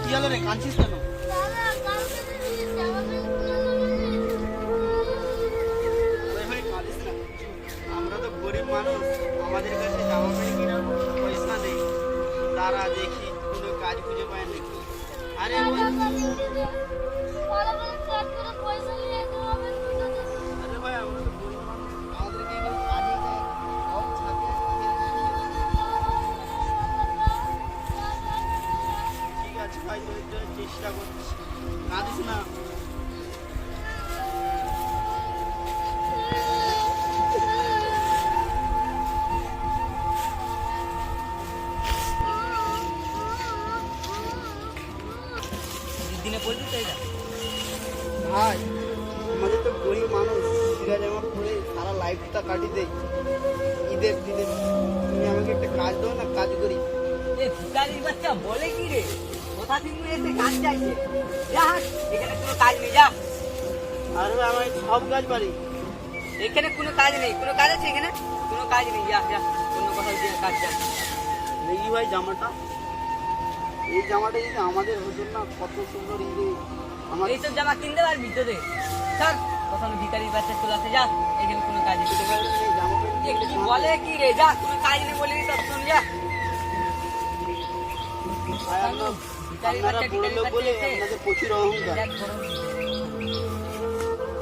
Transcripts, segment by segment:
কি হলো রে, কাঁদছিস কেন? ভাই কাঁদিস না, আমরা তো গরিব মানুষ, আমাদের কাছে জামা প্যান্ট কেনার পয়সা নেই। তারা দেখি কোনো কাজ খুঁজে পায় নাকি। আরে আরে ভাই আমরা তো গরিব মানুষ, আমাদেরকে কেউ কাজে দেয়, সব ছাতে। ঠিক আছে ভাই, তোর জন্য চেষ্টা করছি, কাঁদিস না। দিনে বলবি তো এটা ভাই আমাদের তো গরিব মানুষ, ছিঁড়া জামা পরে সারা লাইফটা কাটিয়ে দেয়। ঈদের দিনে তুমি আমাকে একটা কাজ দাও না, কাজ করি। এ ভিখারির বাচ্চা বলে কি রে, কোথা থেকে এসে কাজ চাইছে? যা হাট, এখানে কোনো কাজ নেই, যা। আর ভাই আমি সব কাজ পারি। এখানে কোনো কাজ নেই, কোনো কাজ আছে এখানে? কোনো কাজ নেই, যা যা, অন্য কোথাও গিয়ে কাজ যা। দেখি ভাই জামাটা, এই জামাটা যদি আমাদের হতো না, কত সুন্দর ঈদে আমার। এইসব জামা কিনতে পারবি তো রে? স্যার কখনো ভিখারির বাচ্চা চলে আসে, যা, এখানে কোনো কাজ নেই। এই জামা এ প্যান্ট কি বলে কি রে, যা, কোনো কাজ নেই বলে সব শুন, যা। আপনারা বড় লোক বলে আপনাদের প্রচুর অহংকার।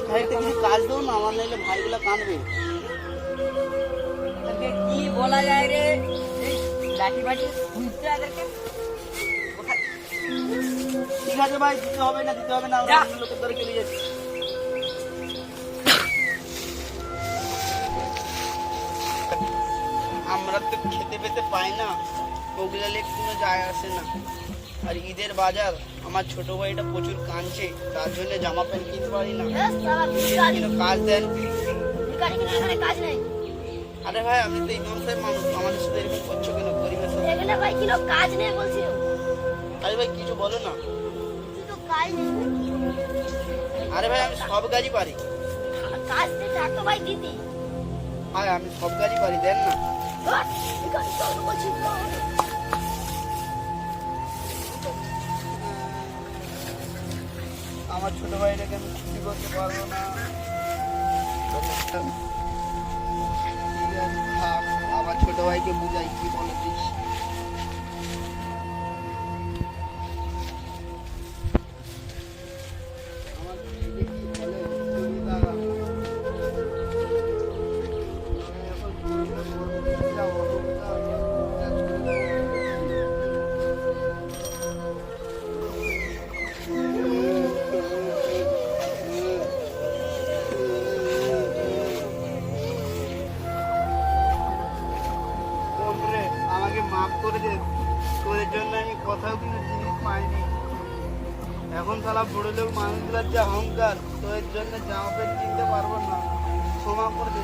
ভাই একটা কিছু কাজ দাও না, আমার নাইলে ভাইগুলা কাঁদবে। কি বলা যায় রে, লাঠি বাটি খুঁজতে এদেরকে কোথায়? ঠিক আছে ভাই, দিতে হবে না, দিতে হবে না, আমরা যা। অন্য লোকের ধরে চলে যাচ্ছি। আমরা তো খেতে পেতে পাই না, ওগুলা লেগে কোনো যায় আসে না। আর ঈদের বাজার, আমার ছোট ভাইটা প্রচুর কাঁদছে, তার জন্য জামা প্যান্ট কিনতে পারি না। কোনো কাজ দেন। কাজ নেই আরে ভাই আমি তো ইমাম সাহেব মানুষ, আমাদের সাথে এরকম করছো কেন, পরিবেশ? এখানে ভাই কিনো কাজ নেই বলছি। আরে ভাই কিছু বলো না। তো কাজ নেই, আরে ভাই আমি সব কাজই পারি। কাজ নেই থাকতো ভাই দিদি। ভাই আমি সব কাজই পারি, দেন না। বলছি আমার ছোট ভাইটাকে আমি খুশি করতে পারবো না। ঠিক আছে, থাক, আমার ছোট ভাইকে বুঝাই, কি বলে দিস। আমার ছেলে কি বলে, তুমি দাঁড়া। আমি এখন বলবো, যা অবস্থা, যা ছোট ভাই। আমাকে মাফ করে দে, তোদের জন্য আমি কোথাও কোনো জিনিস পাইনি। এখন সালা বড় লোক মানুষগুলার যে অহংকার, তোদের জন্য জামা প্যান্ট কিনতে পারবো না, ক্ষমা করে দে,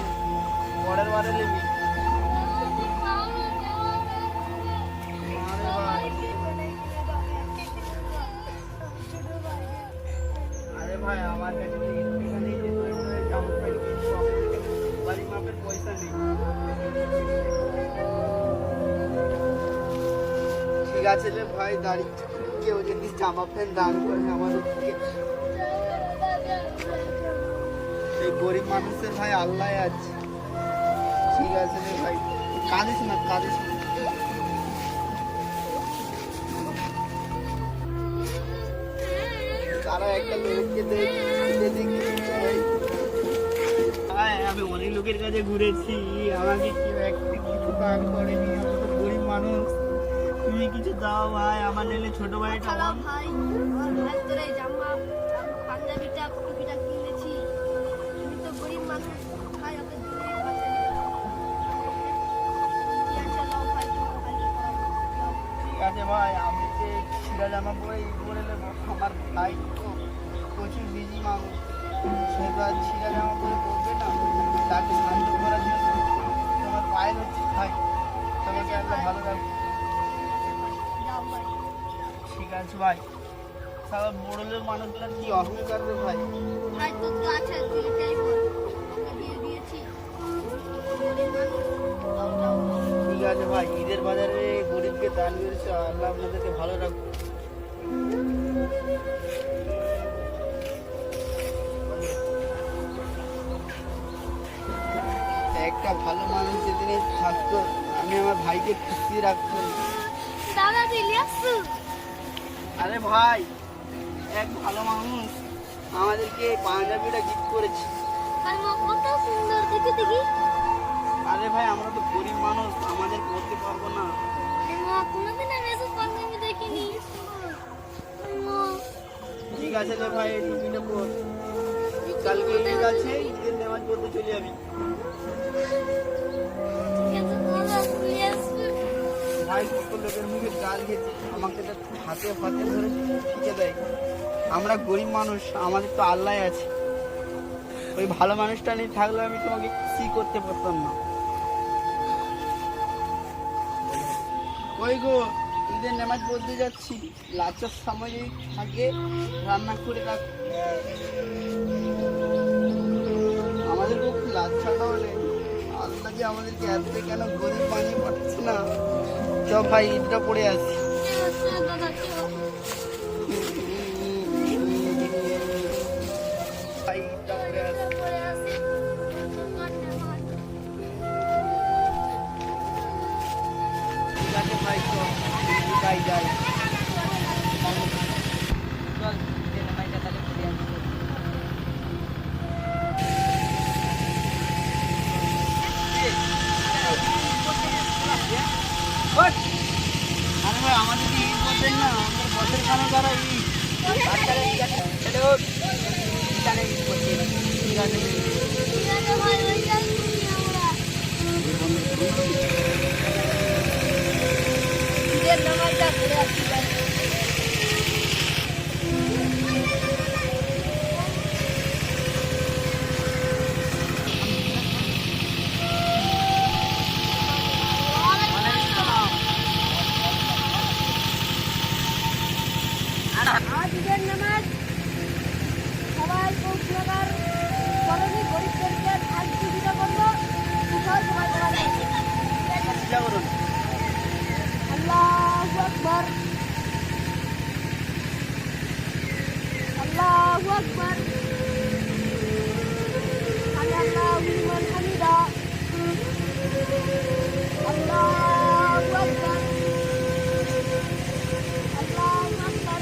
পরের বারে নিবি। আরে ভাই, আরে ভাই আমার কাছে তো এর থেকে নেই যে তোদের জন্য জামা প্যান্ট কিনবো, আমার কাছে বাড়ি মাপের পয়সা নেই। ঠিক আছে রে ভাই, দাঁড়িয়ে কেউ যদি জামা প্যান্ট দান করে আমাদেরকে, এই গরিব মানুষের ভাই আল্লাহ আছে। ঠিক আছে রে ভাই, কাঁদিস না, কাঁদিস না। তারা একটা লোককে আমি অনেক লোকের কাছে ঘুরেছি, আমাকে কেউ একটা কিছু দান করেনি। আমি তো গরিব মানুষ, তুমি কিছু দাও ভাই, আমার নিলে ছোট ভাইটা। ভাই আমার ভাই তোর এই জামা পাঞ্জাবিটা টুপিটা কিনেছি, তুমি তো গরিব মানুষ ভাই, ওকে দিলে বাঁচা কি আছে লাও ভাই, তোমার ভাইকে পড়াবো। ঠিক আছে ভাই, আমি যে ছিঁড়া জামা পরে ঈদ করে নেবো, আমার ভাই তো প্রচুর বিজি মানুষ, সে তো আর ছিঁড়া জামা পরে পড়বে না, তাকে সাহায্য করার জন্য তোমার পায়ে হচ্ছে ভাই, তোমাকে একটা ভালো রাখবে। যাও ভাই। ঠিক আছে ভাই, সারা বড় লোক মানুষগুলো কি অহংকার রে ভাই। ভাই তোর তো আছে, তুই এটাই বল, ওকে দিয়ে দিয়েছি, গরিব মানুষ, যাও যাও। ঠিক আছে ভাই, ঈদের বাজারে গরিবকে দান করেছে, আল্লাহ আপনাদেরকে ভালো রাখবে। একটা ভালো মানুষ যেদিনে থাকতো আমি আমার ভাইকে খুশি রাখতাম। দাদা ইলিয়াস, আরে ভাই, এক ভালো মানুষ আমাদেরকে পাঞ্জাবিটা গিফট করেছে। আর মা কত সুন্দর দেখি দেখি। আরে ভাই, আমরা তো গরিব মানুষ, আমাদের করতে পারবো না। মা কোনোদিন আমি এসব পাঞ্জাবি দেখিনি। মা ঠিক আছে রে ভাই, এই টুপিটা পর। কালকে ঈদ আছে, ঈদের নামাজ পড়তে চলে যাবি। ভাই, কত লোকের মুখে গাল খেয়েছে, আমাকে তো হাতে হাতে ধরে শিখে দেয়। আমরা গরিব মানুষ, আমাদের তো আল্লাহ আছে। ওই ভালো মানুষটা নিয়ে থাকলে আমি তোমাকে কিছুই করতে পারতাম না। ওই গো, ঈদের নামাজ পড়তে যাচ্ছি, লাচার সময় যদি থাকে রান্না করে রাখ। আমাদের খুব লাচ্ছাটাও নেই। আল্লাহ যে আমাদেরকে এত কেন গরিব বানিয়ে পাঠাচ্ছে না। চ ভাই, ঈদটা পড়ে আসি। ভাই, ঈদটা পড়ে আসি। ঠিক আছে ভাই, চল তাই যাই। চল ঈদের নামাজটা তাহলে পড়ে আসি। আরে ভাই, আমাদের কি ঈদ করতেন না? আমাদের বছর কেন তারা ঈদ? বাচ্চারা ঠিক আছে, ছেলে হোক, জানে ঈদ করতে। ঠিক আছে, ঈদের নামাজটা পড়ে আসি। আজ ঈদের নামাজ সবাই পৌঁছাবার স্মরণে গরিবদেরকে আজ সুবিধা করবো। সবাই সবাই চিন্তা করুন। আল্লাহু আকবার, আল্লাহু আকবার, আল্লাহু লিমান হামিদা, আল্লাহু আকবার, আল্লাহু আকবার,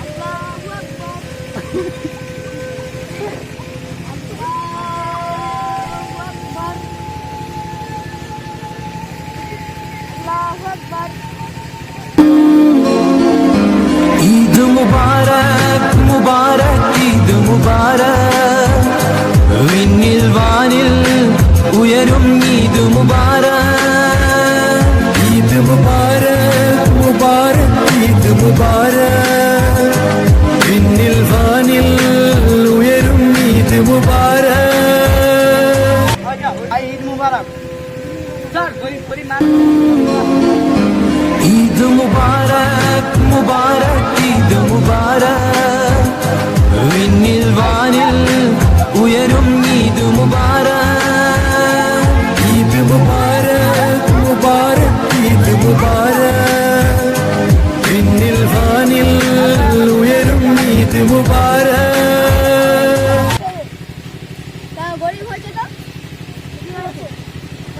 আল্লাহু আকবার, আল্লাহু আকবার, আল্লাহু আকবার। ঈদ മുബാരക് മുബാരക് ഈദ് മുബാരക് വിണ്ണിൽ വാനിൽ ഉയരും ഈദ് മുബാരക് ഈദ് മുബാരക് മുബാരക് ഈദ് മുബാരക് വിണ്ണിൽ വാനിൽ ഉയരും ഈദ് മുബാരക് ভাই, ঈদ মুবারক। চল গরিব গরিব মানুষ ঈদ മുബാരക് മുബാരക് ഈദ് മുബാരക് വിണ്ണിൽ വാനിൽ ഉയരും ഈദ് മുബാരക് ഈദ് മുബാരക് മുബാരക് ഈദ് മുബാരക് വിണ്ണിൽ വാനിൽ ഉയരും ഈദ് മുബാരക് তা গরিব হয়েছে তো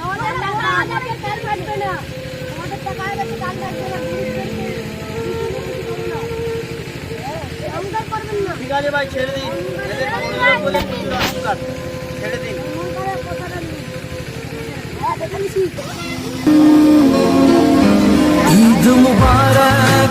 আমাদের টাকা আমাদেরকে কাল কাটবে না, আমাদের টাকা আমাদেরকে কাল কাটবে না, অহংকার করবেন না। ঠিক আছে ভাই, ছেড়ে দিন। এদের বড়লোক বলে প্রচুর অহংকার। ছেড়ে দিন। অহংকারের কথাটা নেই। দেখে নিছি ঈদ মুবারক